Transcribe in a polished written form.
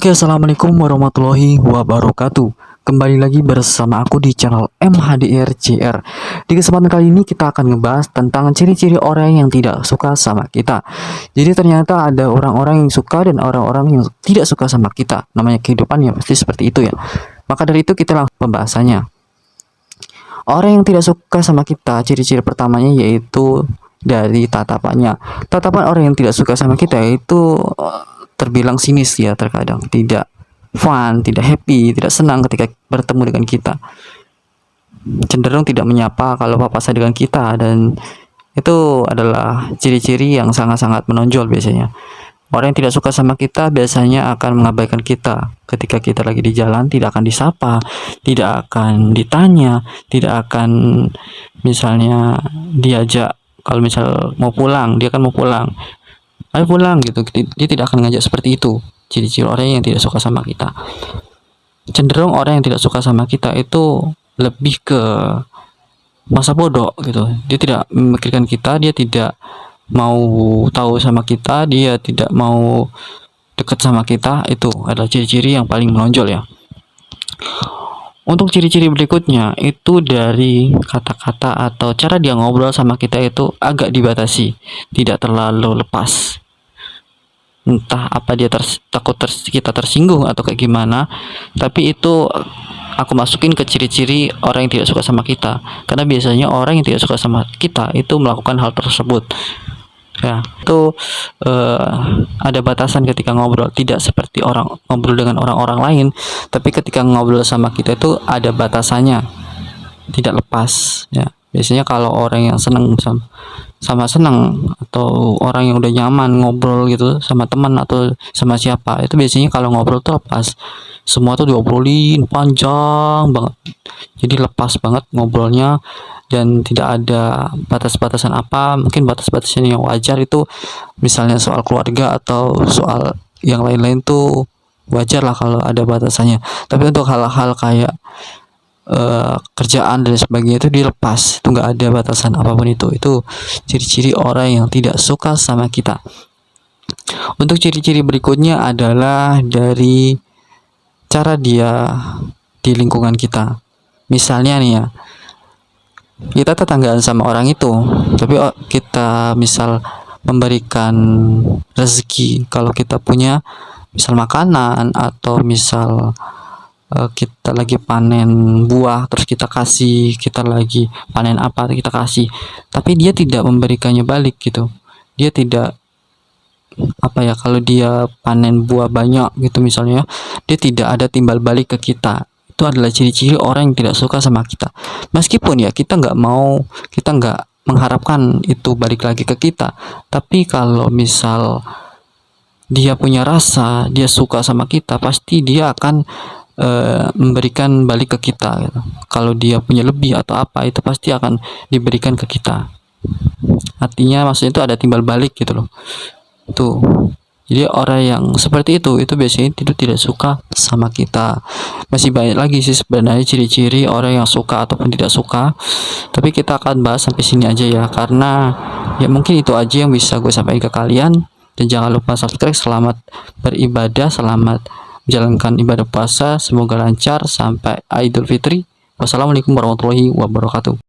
Oke, assalamualaikum warahmatullahi wabarakatuh. Kembali lagi bersama aku di channel MHDRJR. Di kesempatan kali ini kita akan ngebahas tentang ciri-ciri orang yang tidak suka sama kita. Jadi ternyata ada orang-orang yang suka dan orang-orang yang tidak suka sama kita. Namanya kehidupan ya pasti seperti itu ya. Maka dari itu kita langsung pembahasannya. Orang yang tidak suka sama kita, ciri-ciri pertamanya yaitu dari tatapannya. Tatapan orang yang tidak suka sama kita itu terbilang sinis ya, terkadang tidak fun, tidak happy, tidak senang ketika bertemu dengan kita, cenderung tidak menyapa kalau papasan dengan kita, dan itu adalah ciri-ciri yang sangat-sangat menonjol biasanya. Orang yang tidak suka sama kita biasanya akan mengabaikan kita ketika kita lagi di jalan, tidak akan disapa, tidak akan ditanya, tidak akan misalnya diajak, kalau misal mau pulang, dia kan mau pulang, ayo pulang gitu, dia tidak akan ngajak seperti itu. Ciri-ciri orang yang tidak suka sama kita. Cenderung orang yang tidak suka sama kita itu lebih ke masa bodoh gitu. Dia tidak memikirkan kita, dia tidak mau tahu sama kita, dia tidak mau dekat sama kita. Itu adalah ciri-ciri yang paling menonjol ya. Untuk ciri-ciri berikutnya itu dari kata-kata atau cara dia ngobrol sama kita itu agak dibatasi, tidak terlalu lepas. Entah apa dia takut kita tersinggung atau kayak gimana, tapi itu aku masukin ke ciri-ciri orang yang tidak suka sama kita, karena biasanya orang yang tidak suka sama kita itu melakukan hal tersebut ya. Itu ada batasan ketika ngobrol, tidak seperti orang ngobrol dengan orang-orang lain, tapi ketika ngobrol sama kita itu ada batasannya, tidak lepas ya. Biasanya kalau orang yang senang sama senang, atau orang yang udah nyaman ngobrol gitu sama teman atau sama siapa, itu biasanya kalau ngobrol tuh lepas, semua tuh diobrolin panjang banget, jadi lepas banget ngobrolnya, dan tidak ada batas-batasan apa. Mungkin batas-batasan yang wajar itu misalnya soal keluarga atau soal yang lain-lain tuh wajar lah kalau ada batasannya, tapi untuk hal-hal kayak kerjaan dan sebagainya itu dilepas, itu nggak ada batasan apapun. Itu ciri-ciri orang yang tidak suka sama kita. Untuk ciri-ciri berikutnya adalah dari cara dia di lingkungan kita. Misalnya nih ya, kita tetanggaan sama orang itu, tapi kita misal memberikan rezeki, kalau kita punya misal makanan, atau misal kita lagi panen buah terus kita kasih, kita lagi panen apa kita kasih, tapi dia tidak memberikannya balik gitu. Dia tidak apa ya, kalau dia panen buah banyak gitu misalnya, dia tidak ada timbal balik ke kita. Itu adalah ciri-ciri orang yang tidak suka sama kita. Meskipun ya kita nggak mau, kita nggak mengharapkan itu balik lagi ke kita, tapi kalau misal dia punya rasa, dia suka sama kita, pasti dia akan memberikan balik ke kita gitu. Kalau dia punya lebih atau apa, itu pasti akan diberikan ke kita. Artinya maksudnya itu ada timbal balik gitu loh. Tuh. Jadi orang yang seperti itu biasanya tidak suka sama kita. Masih banyak lagi sih sebenarnya ciri-ciri orang yang suka ataupun tidak suka, tapi kita akan bahas sampai sini aja ya, karena ya mungkin itu aja yang bisa gue sampaikan ke kalian. Dan jangan lupa subscribe. Selamat beribadah, selamat menjalankan ibadah puasa, semoga lancar sampai Idul Fitri. Wassalamualaikum warahmatullahi wabarakatuh.